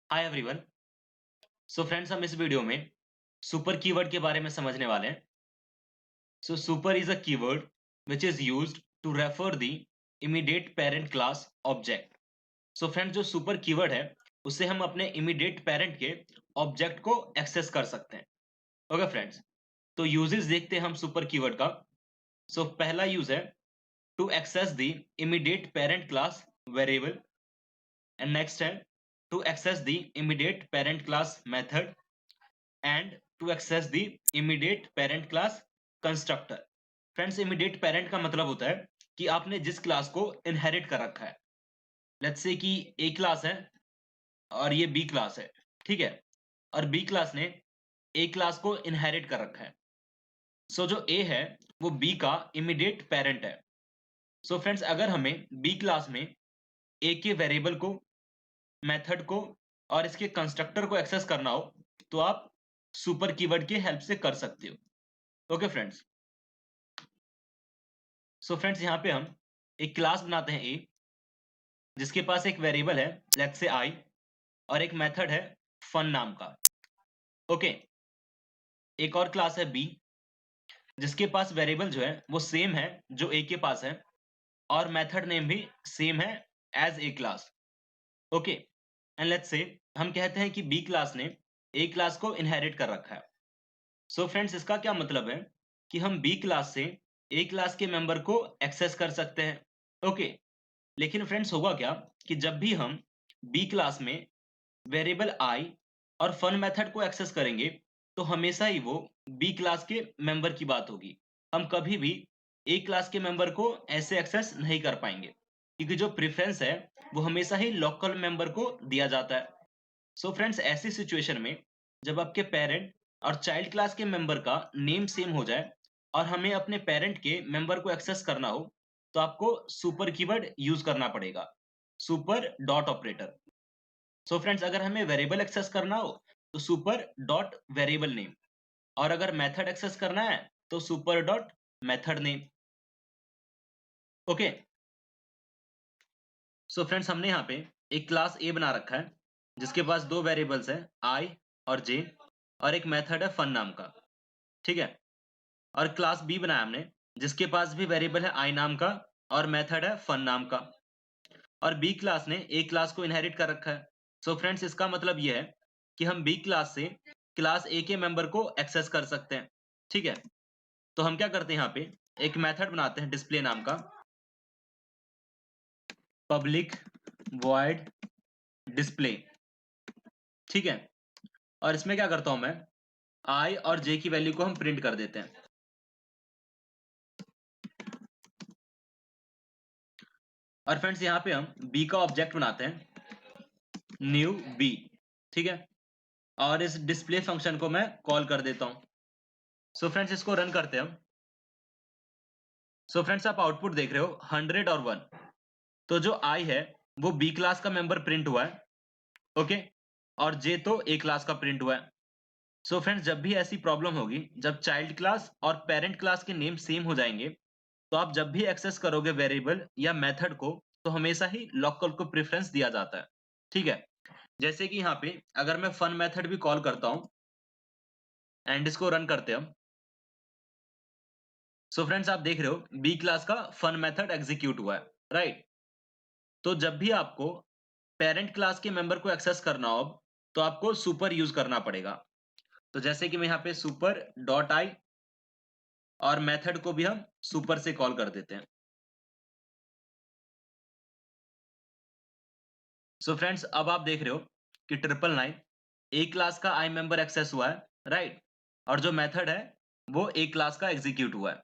Hi everyone. So friends, हम इस video में सुपर कीवर्ड के बारे में समझने वाले हैं। So super is a keyword which is used to refer the immediate parent class object. So friends, जो सुपर कीवर्ड है उससे हम अपने इमीडिएट पेरेंट के ऑब्जेक्ट को एक्सेस कर सकते हैं। ओके फ्रेंड्स, तो यूजेस देखते हैं हम सुपर कीवर्ड का। सो पहला यूज है to access the immediate parent class variable, and next है to access the immediate parent class method, and to access the immediate parent class constructor. Friends, immediate parent का मतलब होता है कि आपने जिस क्लास को इनहेरिट कर रखा है। लेट्स से कि ए क्लास है और ये बी क्लास है, ठीक है। और बी क्लास ने ए क्लास को इनहेरिट कर रखा है। सो जो ए है वो बी का इमीडिएट पेरेंट है। सो फ्रेंड्स, अगर हमें बी क्लास में ए के वेरिएबल को, मेथड को और इसके कंस्ट्रक्टर को एक्सेस करना हो तो आप सुपर कीवर्ड की हेल्प से कर सकते हो। ओके फ्रेंड्स, सो फ्रेंड्स यहाँ पे हम एक क्लास बनाते हैं ए, जिसके पास एक वेरिएबल है लेट्स से आई, और एक मेथड है फन नाम का। ओके, एक और क्लास है बी, जिसके पास वेरिएबल जो है वो सेम है जो ए के पास है, और मेथड नेम भी सेम है as A class. Okay, and let's say हम कहते हैं कि बी क्लास ने ए क्लास को इनहेरिट कर रखा है। सो फ्रेंड्स, इसका क्या मतलब है कि हम बी क्लास से ए क्लास के मेंबर को एक्सेस कर सकते हैं। ओके, लेकिन फ्रेंड्स होगा क्या कि जब भी हम बी क्लास में वेरिएबल आई और फन मेथड को एक्सेस करेंगे तो हमेशा ही वो बी क्लास के मेंबर की बात होगी। हम कभी भी ए क्लास के मेंबर को ऐसे एक्सेस नहीं कर पाएंगे, क्योंकि जो प्रेफरेंस है वो हमेशा ही लोकल मेंबर को दिया जाता है। सो फ्रेंड्स, ऐसी सिचुएशन में जब आपके पेरेंट और चाइल्ड क्लास के मेंबर का नेम सेम हो जाए और हमें अपने पेरेंट के मेंबर को एक्सेस करना हो तो आपको सुपर कीवर्ड यूज करना पड़ेगा, super dot operator. So friends, अगर हमें वेरिएबल एक्सेस करना हो तो सुपर डॉट वेरिएबल नेम, और अगर मेथड एक्सेस करना है तो super dot method name. Okay, so friends, हमने यहाँ पे एक क्लास ए बना रखा है जिसके पास दो वेरिएबल्स हैं आई और जे, और एक मेथड है फन नाम का, ठीक है। और क्लास बी बनाया हमने जिसके पास भी वेरिएबल है आई नाम का और मेथड है फन नाम का, और बी क्लास ने ए क्लास को इनहेरिट कर रखा है। सो फ्रेंड्स, इसका मतलब ये है कि हम बी क्लास से क्लास ए के मेंबर को एक्सेस कर सकते हैं, ठीक है। तो हम क्या करते हैं, यहाँ पे एक मेथड बनाते हैं डिस्प्ले नाम का, पब्लिक वॉइड डिस्प्ले, ठीक है। और इसमें क्या करता हूं मैं, आई और जे की वैल्यू को हम प्रिंट कर देते हैं। और फ्रेंड्स, यहाँ पे हम बी का ऑब्जेक्ट बनाते हैं न्यू बी, ठीक है। और इस डिस्प्ले फंक्शन को मैं कॉल कर देता हूं। सो फ्रेंड्स, इसको रन करते हैं हम। सो फ्रेंड्स, आप आउटपुट देख रहे हो 100 और 1। तो जो आई है वो बी क्लास का मेंबर प्रिंट हुआ है, ओके, और जे तो ए क्लास का प्रिंट हुआ है। सो फ्रेंड्स, जब भी ऐसी प्रॉब्लम होगी जब चाइल्ड क्लास और पेरेंट क्लास के नेम सेम हो जाएंगे, तो आप जब भी एक्सेस करोगे वेरिएबल या मेथड को तो हमेशा ही लोकल को प्रेफरेंस दिया जाता है, ठीक है। जैसे कि यहाँ पे अगर मैं फन मेथड भी कॉल करता हूं एंड इसको रन करते हैं हम। सो फ्रेंड्स, आप देख रहे हो बी क्लास का फन मेथड एग्जीक्यूट हुआ है, राइट। तो जब भी आपको पेरेंट क्लास के मेंबर को एक्सेस करना हो अब, तो आपको सुपर यूज करना पड़ेगा। तो जैसे कि मैं यहाँ पे सुपर डॉट आई, और मेथड को भी हम सुपर से कॉल कर देते हैं। सो फ्रेंड्स, अब आप देख रहे हो कि 999 ए क्लास का आई मेंबर एक्सेस हुआ है, राइट। और जो मेथड है वो ए क्लास का एग्जीक्यूट हुआ है।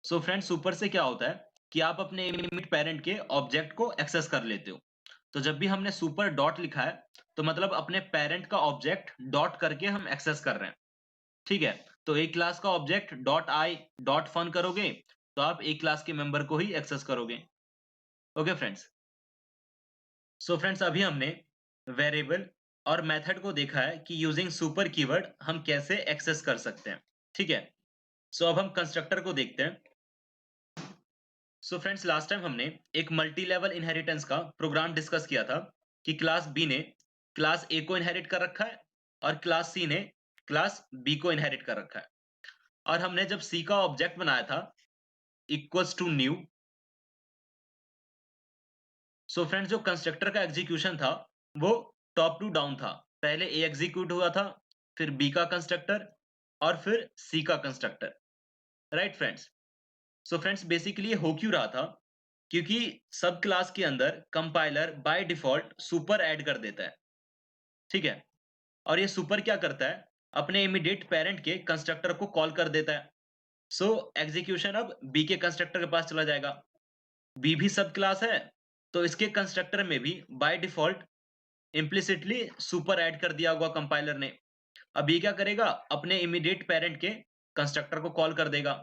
सो फ्रेंड्स, सुपर से क्या होता है कि आप अपने इमीडिएट पेरेंट के ऑब्जेक्ट को एक्सेस कर लेते हो। तो जब भी हमने सुपर डॉट लिखा है तो मतलब अपने पेरेंट का ऑब्जेक्ट डॉट करके हम एक्सेस कर रहे हैं, ठीक है। तो ए क्लास का object dot I dot fun करोगे तो आप ए क्लास के मेंबर को ही एक्सेस करोगे। ओके फ्रेंड्स, सो फ्रेंड्स, अभी हमने वेरिएबल और मेथड को देखा है कि यूजिंग सुपर कीवर्ड हम कैसे एक्सेस कर सकते हैं, ठीक है। सो अब हम कंस्ट्रक्टर को देखते हैं। सो फ्रेंड्स, लास्ट टाइम हमने एक मल्टी लेवल इनहेरिटेंस का प्रोग्राम डिस्कस किया था कि क्लास बी ने क्लास ए को इनहेरिट कर रखा है और क्लास सी ने क्लास बी को इनहेरिट कर रखा है। और हमने जब सी का ऑब्जेक्ट बनाया था equals to new, so friends जो कंस्ट्रक्टर का एग्जीक्यूशन था वो टॉप टू डाउन था। पहले ए एग्जीक्यूट हुआ था, फिर बी का कंस्ट्रक्टर और फिर सी का constructor. Right friends. So friends basically ये हो क्यों रहा था, क्योंकि सब क्लास के अंदर compiler by default super add कर देता है। ठीक है। और ये सुपर क्या करता है, अपने इमीडिएट पेरेंट के कंस्ट्रक्टर को कॉल कर देता है। सो एग्जीक्यूशन अब बी के कंस्ट्रक्टर के पास चला जाएगा। बी भी सब क्लास है, तो इसके कंस्ट्रक्टर में भी by default implicitly super add कर दिया होगा कंपाइलर ने। अब ये क्या करेगा, अपने इमीडिएट पेरेंट के कंस्ट्रक्टर को कॉल कर देगा।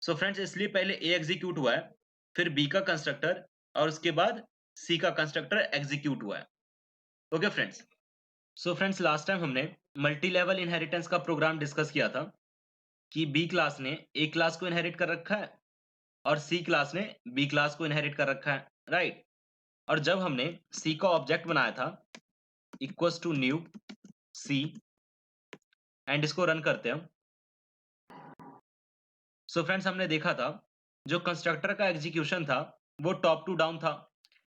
सो फ्रेंड्स इसलिए पहले ए एग्जीक्यूट हुआ है, फिर बी का कंस्ट्रक्टर और उसके बाद सी का कंस्ट्रक्टर एग्जीक्यूट हुआ है। Okay friends. So friends last time हमने मल्टी लेवल इनहेरिटेंस का प्रोग्राम डिस्कस किया था कि बी क्लास ने ए क्लास को इनहेरिट कर रखा है और सी क्लास ने बी क्लास को इनहेरिट कर रखा है। राइट। और जब हमने सी का ऑब्जेक्ट बनाया था equals to new C and इसको रन करते हैं। सो फ्रेंड्स हमने देखा था जो कंस्ट्रक्टर का एग्जीक्यूशन था वो टॉप टू डाउन था,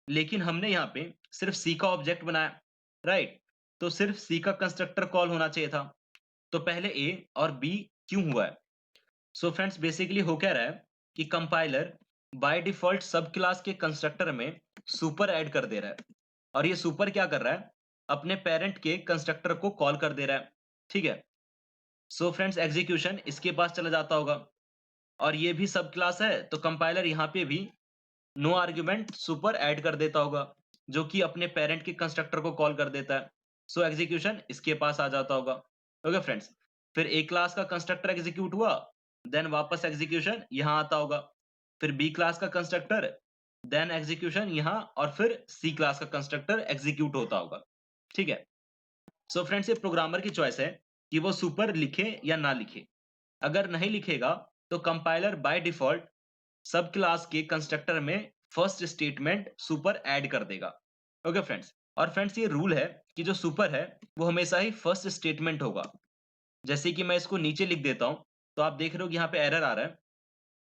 लेकिन हमने यहाँ पे सिर्फ सी का ऑब्जेक्ट बनाया। राइट। तो सिर्फ सी का कंस्ट्रक्टर कॉल होना चाहिए था। तो पहले ए और बी क्यों हुआ है? सो फ्रेंड्स बेसिकली हो क्या रहा है कि कंपाइलर बाय डिफॉल्ट सब क्लास के कंस्ट्रक्टर में सुपर ऐड कर दे रहा है। और ये सुपर क्या कर रहा है, अपने पेरेंट के कंस्ट्रक्टर को कॉल कर दे रहा है। ठीक है। सो फ्रेंड्स एग्जीक्यूशन इसके पास चला जाता होगा और ये भी सब क्लास है, तो कंपाइलर यहाँ पे भी नो आर्ग्यूमेंट सुपर ऐड कर देता होगा, जो कि अपने पेरेंट के कंस्ट्रक्टर को कॉल कर देता है। सो एग्जीक्यूशन इसके पास आ जाता होगा। Okay friends. फिर ए क्लास का कंस्ट्रक्टर एग्जीक्यूट हुआ, देन वापस एग्जीक्यूशन यहाँ आता होगा। फिर बी क्लास का कंस्ट्रक्टर, देन एग्जीक्यूशन यहाँ, और फिर सी क्लास का कंस्ट्रक्टर एग्जीक्यूट होता होगा। ठीक है। सो फ्रेंड्स ये प्रोग्रामर की चॉइस है कि वो सुपर लिखे या ना लिखे। अगर नहीं लिखेगा तो कंपाइलर बाय डिफॉल्ट सब क्लास के कंस्ट्रक्टर में फर्स्ट स्टेटमेंट सुपर ऐड कर देगा। Okay friends. और फ्रेंड्स ये रूल है कि जो सुपर है वो हमेशा ही फर्स्ट स्टेटमेंट होगा। जैसे कि मैं इसको नीचे लिख देता हूं, तो आप देख रहे हो कि यहाँ पे एरर आ रहा है,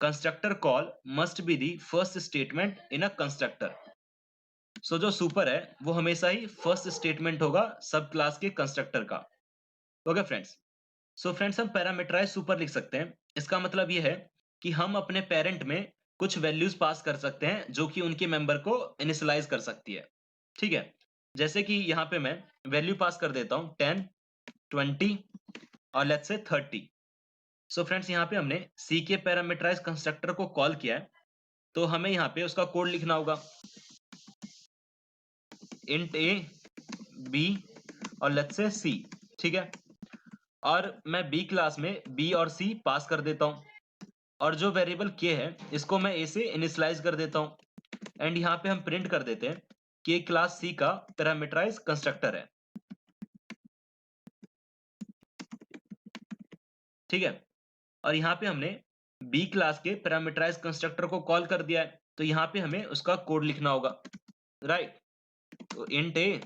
constructor call must be the first statement in a constructor. So जो सुपर है वो हमेशा ही फर्स्ट स्टेटमेंट होगा सब क्लास के कंस्ट्रक्टर का। Okay friends. सो फ्रेंड्स हम पैरामीटराइज सुपर लिख सकते हैं। इसका मतलब ये है कि हम अपने पेरेंट में कुछ वैल्यूज पास कर सकते हैं जो कि उनके मेंबर को इनिशियलाइज कर सकती है। ठीक है। जैसे कि यहाँ पे मैं वैल्यू पास कर देता हूँ 10, 20 और लेट्स से 30। सो फ्रेंड्स यहाँ पे हमने सी के पैरामीटराइज कंस्ट्रक्टर को कॉल किया है, तो हमें यहाँ पे उसका कोड लिखना होगा, इंट ए, बी और लेट्स से सी। ठीक है। और मैं बी क्लास में बी और सी पास कर देता हूँ, और जो वेरिएबल के है इसको मैं ए से इनिशियलाइज कर देता हूँ। एंड यहाँ पे हम प्रिंट कर देते हैं कि क्लास सी का पैरामीटराइज कंस्ट्रक्टर है। ठीक है। और यहाँ पे हमने बी क्लास के पैरामीटराइज कंस्ट्रक्टर को कॉल कर दिया है, तो यहाँ पे हमें उसका कोड लिखना होगा। राइट। तो इंट ए,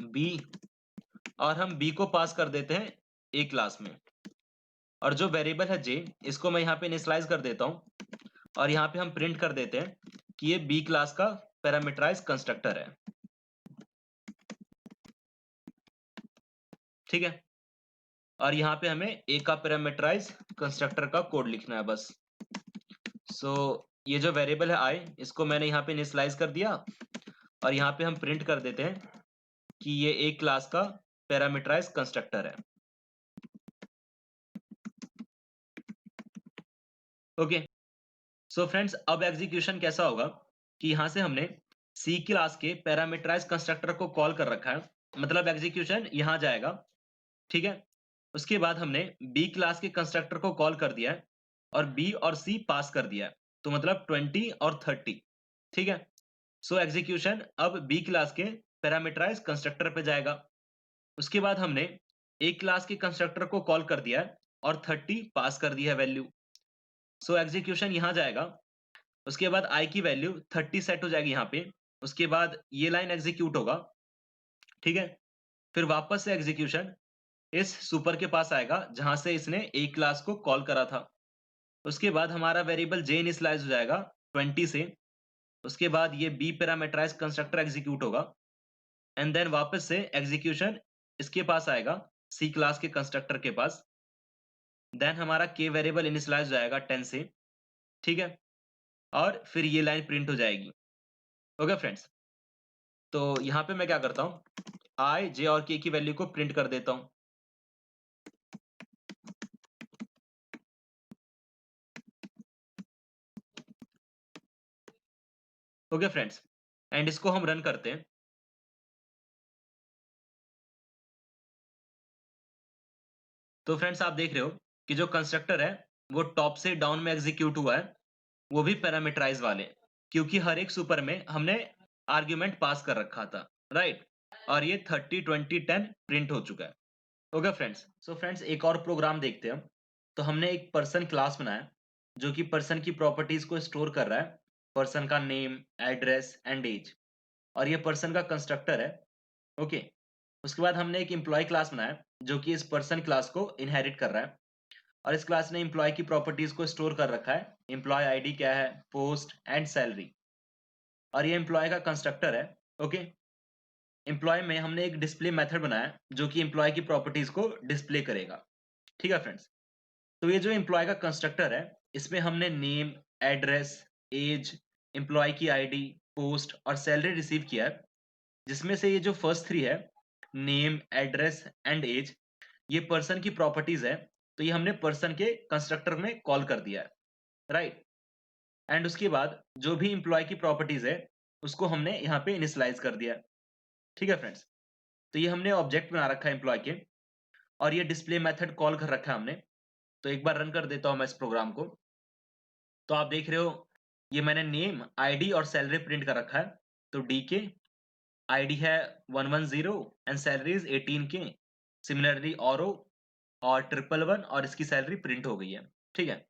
बी, और हम बी को पास कर देते हैं ए क्लास में, और जो वेरिएबल है जे इसको मैं यहाँ पे इनिशियलाइज कर देता हूँ, और यहाँ पे हम प्रिंट कर देते हैं कि ये बी क्लास का पैरामीटराइज कंस्ट्रक्टर है। ठीक है। और यहाँ पे हमें ए का पैरामीटराइज कंस्ट्रक्टर का कोड लिखना है बस। सो ये जो वेरिएबल है आई, इसको मैंने यहाँ पे इनिशियलाइज कर दिया, और यहाँ पे हम प्रिंट कर देते हैं कि ये ए क्लास का पैरामीटराइज कंस्ट्रक्टर है। ओके। सो फ्रेंड्स अब एग्जीक्यूशन कैसा होगा कि यहाँ से हमने सी क्लास के पैरामीटराइज कंस्ट्रक्टर को कॉल कर रखा है, मतलब एग्जीक्यूशन यहाँ जाएगा। ठीक है। उसके बाद हमने बी क्लास के कंस्ट्रक्टर को कॉल कर दिया है और बी और सी पास कर दिया है, तो मतलब 20 और 30। ठीक है। सो एग्जीक्यूशन अब बी क्लास के पैरामीटराइज कंस्ट्रक्टर पे जाएगा। उसके बाद हमने ए क्लास के कंस्ट्रक्टर को कॉल कर दिया है और 30 पास कर दिया है वैल्यू। सो एग्जीक्यूशन यहाँ जाएगा। उसके बाद आई की वैल्यू 30 सेट हो जाएगी यहाँ पे। उसके बाद ये लाइन एग्जीक्यूट होगा। ठीक है? फिर वापस से एग्जीक्यूशन इस सुपर के पास आएगा जहां से इसने ए क्लास को कॉल करा था। उसके बाद हमारा वेरिएबल जे इनिशियलाइज हो जाएगा 20 से। उसके बाद ये बी पैरामीटराइज कंस्ट्रक्टर एग्जीक्यूट होगा एंड देन वापस से एग्जीक्यूशन इसके पास आएगा सी क्लास के कंस्ट्रक्टर के पास। देन हमारा के वेरिएबल इनिशियलाइज हो जाएगा 10 से, ठीक है? और फिर ये लाइन प्रिंट हो जाएगी। ओके फ्रेंड्स, तो यहाँ पे मैं क्या करता हूँ, आई, जे और के की वैल्यू को प्रिंट कर देता हूँ। ओके फ्रेंड्स, एंड इसको हम रन करते हैं। तो फ्रेंड्स आप देख रहे हो कि जो कंस्ट्रक्टर है वो टॉप से डाउन में एग्जीक्यूट हुआ है, वो भी पैरामीटराइज वाले, क्योंकि हर एक सुपर में हमने आर्ग्यूमेंट पास कर रखा था, राइट? और ये 30 20 10 प्रिंट हो चुका है। ओके फ्रेंड्स, सो फ्रेंड्स एक और प्रोग्राम देखते हैं हम। तो हमने एक पर्सन क्लास बनाया जो कि पर्सन की प्रॉपर्टीज को स्टोर कर रहा है, पर्सन का नेम, एड्रेस एंड एज, और ये पर्सन का कंस्ट्रक्टर है। ओके, उसके बाद हमने एक एम्प्लॉय क्लास बनाया जो कि इस पर्सन क्लास को इनहेरिट कर रहा है, और इस क्लास ने एम्प्लॉय की प्रॉपर्टीज को स्टोर कर रखा है। एम्प्लॉय आईडी क्या है, पोस्ट एंड सैलरी, और ये एम्प्लॉय का कंस्ट्रक्टर है। ओके, एम्प्लॉय में हमने एक डिस्प्ले मेथड बनाया जो कि एम्प्लॉय की प्रॉपर्टीज को डिस्प्ले करेगा। ठीक है फ्रेंड्स, तो ये जो एम्प्लॉय का कंस्ट्रक्टर है इसमें हमने नेम, एड्रेस, एज, एम्प्लॉय की आईडी, पोस्ट और सैलरी रिसीव किया है, जिसमें से ये जो फर्स्ट थ्री है, नेम, एड्रेस एंड एज, ये पर्सन की प्रॉपर्टीज है। तो ये हमने पर्सन के कंस्ट्रक्टर में कॉल कर दिया है, राइट? एंड उसके बाद जो भी एम्प्लॉय की प्रॉपर्टीज है उसको हमने यहाँ पे इनिशियलाइज कर दिया है। ठीक है फ्रेंड्स, तो ये हमने ऑब्जेक्ट बना रखा है एम्प्लॉय के, और ये डिस्प्ले मेथड कॉल कर रखा है हमने। तो एक बार रन कर देता हूँ मैं इस प्रोग्राम को। तो आप देख रहे हो ये मैंने नेम, आईडी और सैलरी प्रिंट कर रखा है। तो डी के आईडी है 110 एंड सैलरी इज 18 के। सिमिलरली औरो और 111 और इसकी सैलरी प्रिंट हो गई है। ठीक है,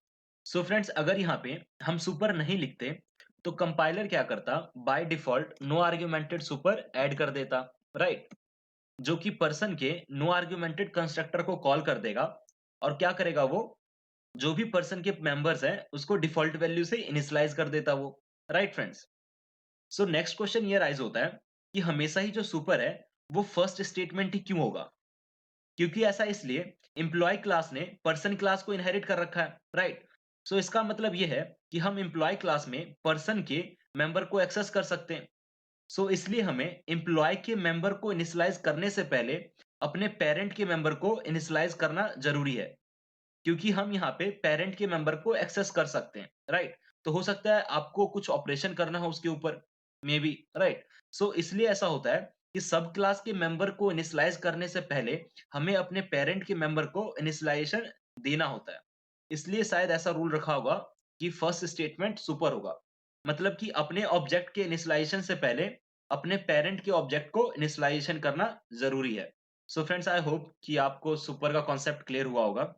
सो फ्रेंड्स अगर यहाँ पे हम सुपर नहीं लिखते तो कंपाइलर क्या करता, by default no argumented super add कर देता, राइट? जो कि पर्सन के नो आर्ग्यूमेंटेड कंस्ट्रक्टर को कॉल कर देगा, और क्या करेगा वो, जो भी पर्सन के मेंबर्स हैं उसको डिफॉल्ट वैल्यू से इनिशियलाइज कर देता वो, right friends? So next question ये राइज होता है कि हमेशा ही जो सुपर है वो फर्स्ट स्टेटमेंट ही क्यों होगा? क्योंकि ऐसा इसलिए एम्प्लॉय क्लास ने पर्सन क्लास को इनहेरिट कर रखा है, राइट? सो इसका मतलब ये है कि हम एम्प्लॉय क्लास में पर्सन के मेंबर को एक्सेस कर सकते हैं। सो इसलिए हमें एम्प्लॉय के मेंबर को इनिशियलाइज करने से पहले अपने पेरेंट के मेंबर को इनिशियलाइज करना जरूरी है, क्योंकि हम यहाँ पे पेरेंट के मेंबर को एक्सेस कर सकते हैं, राइट? तो हो सकता है आपको कुछ ऑपरेशन करना हो उसके ऊपर, मे बी, राइट? सो इसलिए ऐसा होता है कि सब क्लास के मेंबर को इनिशियलाइज करने से पहले हमें अपने पेरेंट के मेंबर को इनिशियलाइजेशन देना होता है। इसलिए शायद ऐसा रूल रखा होगा कि फर्स्ट स्टेटमेंट सुपर होगा, मतलब कि अपने ऑब्जेक्ट के इनिशियलाइजेशन से पहले अपने पेरेंट के ऑब्जेक्ट को इनिशियलाइजेशन करना जरूरी है। सो फ्रेंड्स आई होप कि आपको सुपर का कॉन्सेप्ट क्लियर हुआ होगा।